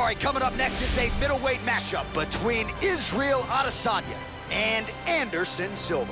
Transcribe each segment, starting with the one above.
right, coming up next is a middleweight matchup between Israel Adesanya and Anderson Silva.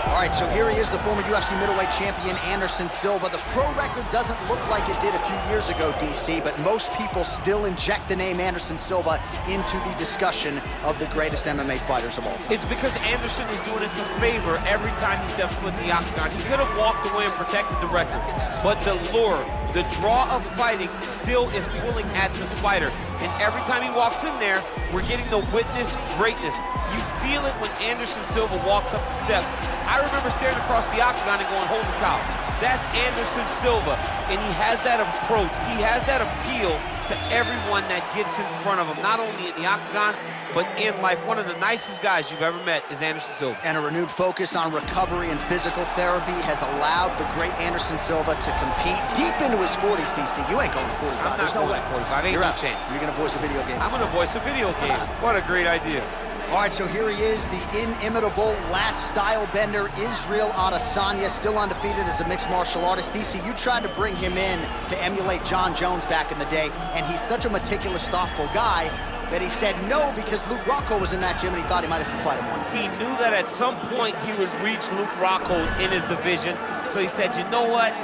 All right, so here he is, the former UFC middleweight champion, Anderson Silva. The pro record doesn't look like it did a few years ago, DC, but most people still inject the name Anderson Silva into the discussion of the greatest MMA fighters of all time. It's because Anderson is doing us a favor every time he steps foot in the octagon. He could have walked away and protected the record, but the lure, the draw of fighting still is pulling at the spider. And every time he walks in there, we're getting to witness greatness. You feel it when Anderson Silva walks up the steps. I remember staring across the octagon and going, holy cow, that's Anderson Silva. And he has that approach, he has that appeal to everyone that gets in front of him, not only in the octagon, but in life. One of the nicest guys you've ever met is Anderson Silva. And a renewed focus on recovery and physical therapy has allowed the great Anderson Silva to compete deep into his 40s, DC. You ain't going to 45. There's no way. 45. Ain't no chance. You're going to voice a video game. I'm going to voice a video game. What a great idea. All right, so here he is, the inimitable last style bender, Israel Adesanya, still undefeated as a mixed martial artist. DC, you tried to bring him in to emulate John Jones back in the day, and he's such a meticulous, thoughtful guy that he said no because Luke Rockhold was in that gym and he thought he might have to fight him one day. He knew that at some point he would reach Luke Rockhold in his division, so he said, you know what?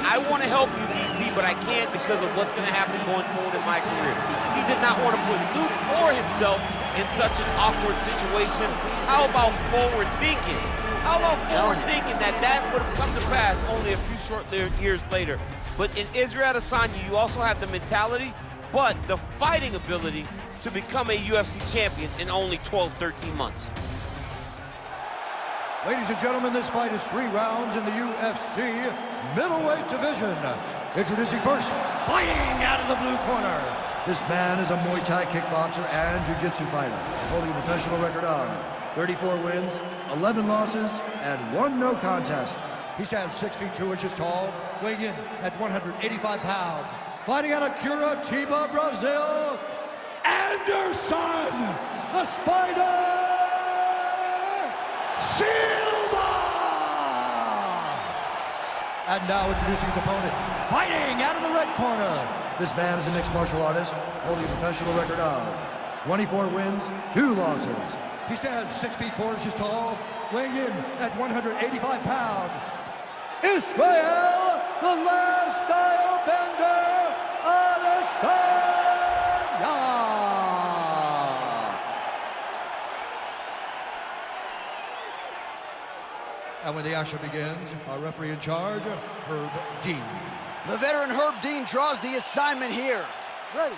I want to help you, DC, but I can't because of what's going to happen going forward in my career. He did not want to put Luke or himself in such an awkward situation. How about forward thinking? How about forward thinking that would have come to pass only a few short years later? But in Israel Adesanya, you also have the mentality, but the fighting ability to become a UFC champion in only 12, 13 months. Ladies and gentlemen, this fight is 3 rounds in the UFC middleweight division. Introducing first, fighting out of the blue corner. This man is a Muay Thai kickboxer and jiu-jitsu fighter, holding a professional record of 34 wins, 11 losses, and 1 no contest. He stands 62 inches tall, weighing in at 185 pounds. Fighting out of Curitiba, Brazil, Anderson, the Spider! Silva! And now introducing his opponent, fighting out of the red corner. This man is a mixed martial artist, holding a professional record of 24 wins, 2 losses. He stands 6 feet 4 inches tall, weighing in at 185 pounds. Israel, the last style bender, Adesanya! And when the action begins, our referee in charge, Herb Dean. The veteran Herb Dean draws the assignment here. Ready.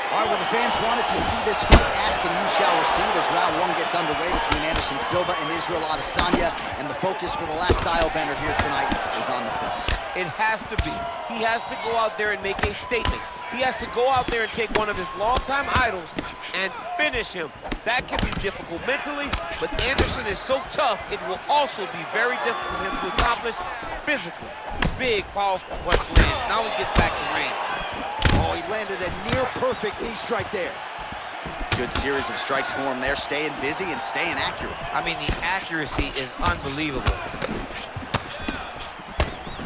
All right, well, the fans wanted to see this fight. Ask and you shall receive as round 1 gets underway between Anderson Silva and Israel Adesanya. And the focus for the last style bender here tonight is on the finish. It has to be. He has to go out there and make a statement. He has to go out there and take one of his longtime idols and finish him. That can be difficult mentally, but Anderson is so tough, it will also be very difficult for him to accomplish physically. Big, powerful punch lands. Now he gets back to range. Oh, he landed a near-perfect knee strike there. Good series of strikes for him there, staying busy and staying accurate. I mean, the accuracy is unbelievable.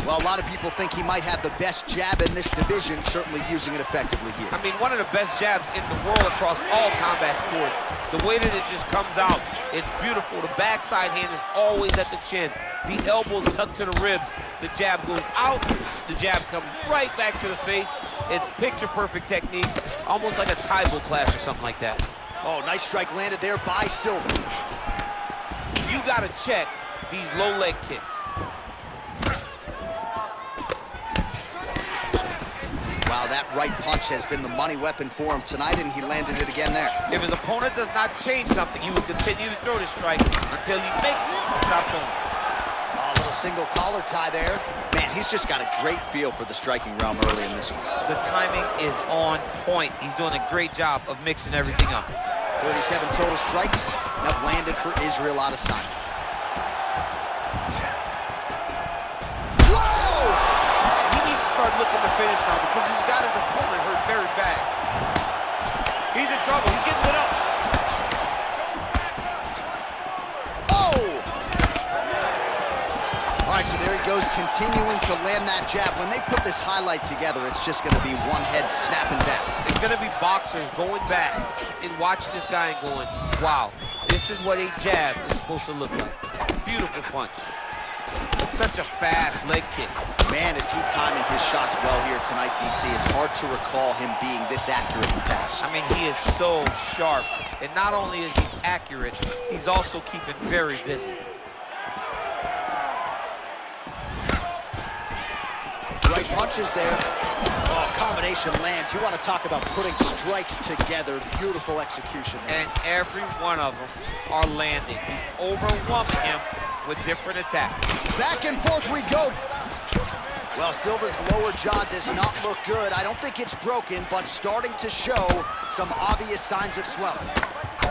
Well, a lot of people think he might have the best jab in this division, certainly using it effectively here. I mean, one of the best jabs in the world across all combat sports. The way that it just comes out, it's beautiful. The backside hand is always at the chin. The elbows tucked to the ribs. The jab goes out, the jab comes right back to the face. It's picture-perfect technique, almost like a Taibo clash or something like that. Oh, nice strike landed there by Silva. You gotta check these low leg kicks. Wow, that right punch has been the money weapon for him tonight, and he landed it again there. If his opponent does not change something, he will continue to throw the strike until he makes it. Stop throwing. A little single collar tie there. Man, he's just got a great feel for the striking realm early in this one. The timing is on point. He's doing a great job of mixing everything up. 37 total strikes have landed for Israel Adesanya. Whoa! He needs to start looking to finish now because he's got his opponent hurt very bad. He's in trouble. He's getting lit up. All right, so there he goes, continuing to land that jab. When they put this highlight together, it's just going to be one head snapping back. It's going to be boxers going back and watching this guy and going, wow, this is what a jab is supposed to look like. Beautiful punch. Such a fast leg kick. Man, is he timing his shots well here tonight, DC. It's hard to recall him being this accurate in the past. I mean, he is so sharp. And not only is he accurate, he's also keeping very busy. Right punches there. Oh, combination lands. You want to talk about putting strikes together. Beautiful execution there. And every one of them are landing. He's overwhelming him with different attacks. Back and forth we go. Well, Silva's lower jaw does not look good. I don't think it's broken, but starting to show some obvious signs of swelling.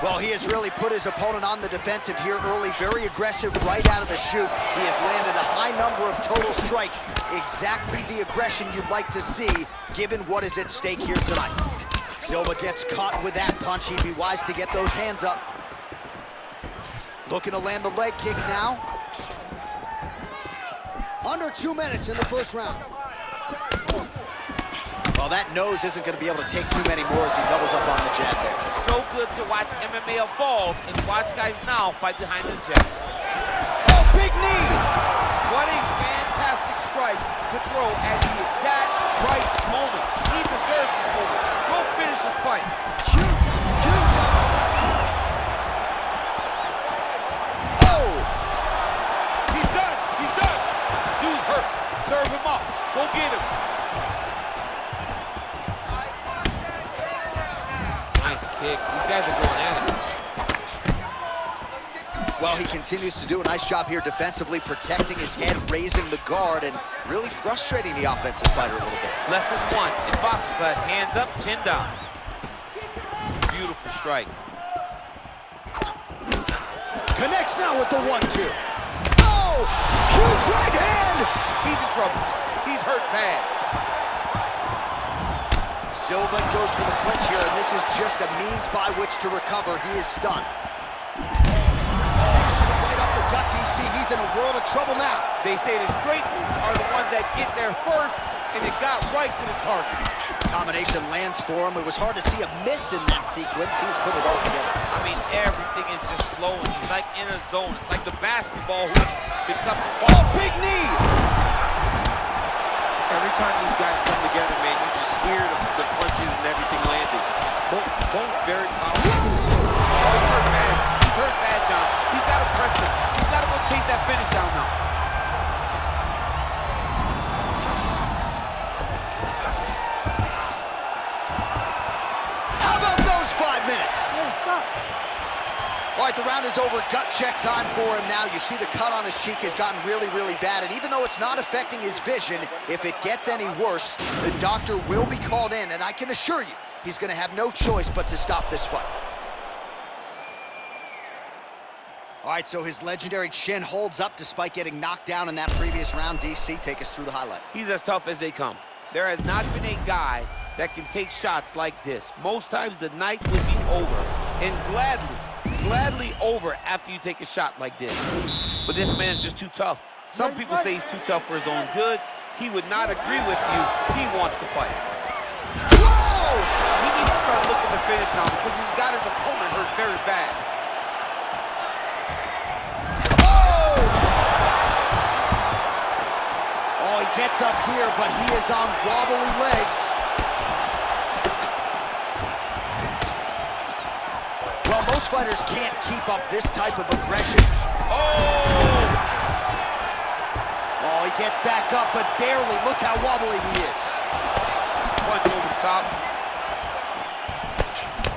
Well, he has really put his opponent on the defensive here early. Very aggressive right out of the chute. He has landed a high number of total strikes. Exactly the aggression you'd like to see, given what is at stake here tonight. Silva gets caught with that punch. He'd be wise to get those hands up. Looking to land the leg kick now. Under 2 minutes in the first round. Well, that nose isn't going to be able to take too many more as he doubles up on the jab there. So good to watch MMA evolve and watch guys now fight behind the jab. Oh, big knee! What a fantastic strike to throw at the exact right moment. He deserves this moment. Go finish this fight. Huge, huge elbow. Oh! He's done. He's done. Dude's hurt. Serve him up. Go get him. Nice kick. These guys are going at it. Well, he continues to do a nice job here defensively, protecting his head, raising the guard, and really frustrating the offensive fighter a little bit. Lesson 1 in boxing class, hands up, chin down. Beautiful strike. Connects now with the 1-2. Oh! Huge right hand! He's in trouble. He's hurt bad. Silva goes for the clinch here, and this is just a means by which to recover. He is stunned. Right up the gut, DC. He's in a world of trouble now. They say the straight moves are the ones that get there first, and it got right to the target. Combination lands for him. It was hard to see a miss in that sequence. He's put it all together. I mean, everything is just flowing. He's like in a zone. It's like the basketball hoop becomes a ball. Oh, big knee! Every time these guys come together, man, you just hear the punches and everything landing. Both very powerful. Oh, he's hurt bad. He's hurt bad, Johnson. He's got to press him. He's got to go chase that finish down now. How about those 5 minutes? All right, the round is over. Gut check time for him now. You see the cut on his cheek has gotten really, really bad. And even though it's not affecting his vision, if it gets any worse, the doctor will be called in. And I can assure you, he's going to have no choice but to stop this fight. All right, so his legendary chin holds up despite getting knocked down in that previous round. DC, take us through the highlight. He's as tough as they come. There has not been a guy that can take shots like this. Most times the night would be over, and gladly over after you take a shot like this. But this man's just too tough. Some people say he's too tough for his own good. He would not agree with you. He wants to fight. Whoa! He needs to start looking to finish now because he's got his opponent hurt very bad. Oh, he gets up here, but he is on wobbly legs. Well, most fighters can't keep up this type of aggression. Oh! Oh, he gets back up, but barely. Look how wobbly he is. Punch over the top.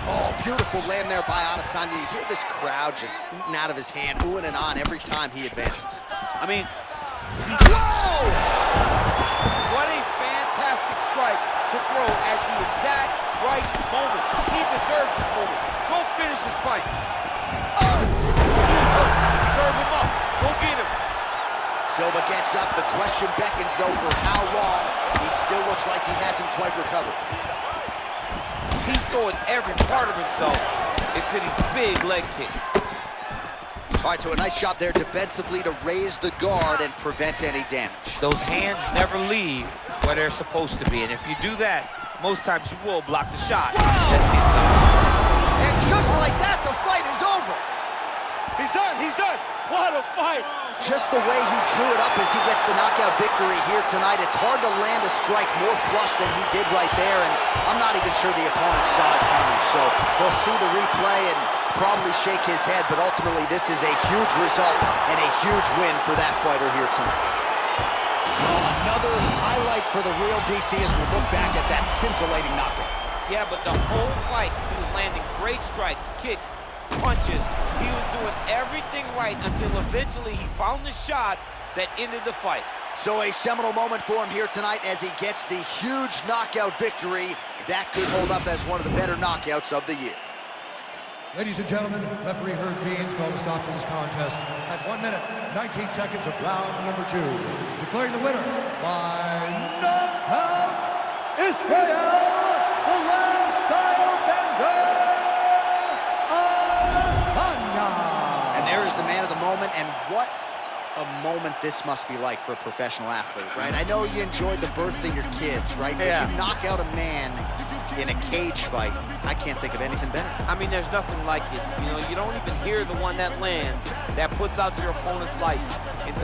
Oh, beautiful land there by Adesanya. You hear this crowd just eating out of his hand, oohing and on every time he advances. I mean, Whoa! what a fantastic strike to throw at the exact right moment. He deserves this moment. Go Go finish this fight. Serve him up. Go get him. Silva gets up. The question beckons, though, for how long. He still looks like he hasn't quite recovered. He's throwing every part of himself into these big leg kicks. All right, so a nice job there defensively to raise the guard and prevent any damage. Those hands never leave where they're supposed to be, and if you do that, most times you will block the shot. And just like that, the fight is over. He's done, he's done. What a fight. Just the way he drew it up as he gets the knockout victory here tonight, it's hard to land a strike more flush than he did right there, and I'm not even sure the opponent saw it coming, so he'll see the replay and probably shake his head, but ultimately this is a huge result and a huge win for that fighter here tonight. Another highlight for the real DC as we look back at that scintillating knockout. Yeah, but the whole fight, he was landing great strikes, kicks, punches. He was doing everything right until eventually he found the shot that ended the fight. So a seminal moment for him here tonight as he gets the huge knockout victory. That could hold up as one of the better knockouts of the year. Ladies and gentlemen, referee Herb Deans called a stop to this contest at 1 minute, 19 seconds of round number 2. Declaring the winner by knockout, Israel, the last style bender, adesanya. And there is the man of the moment, and what a moment this must be like for a professional athlete, right? I know you enjoyed the birth of your kids, right? Yeah. But you knock out a man in a cage fight, I can't think of anything better. I mean, there's nothing like it. You know, you don't even hear the one that lands, that puts out your opponent's lights. And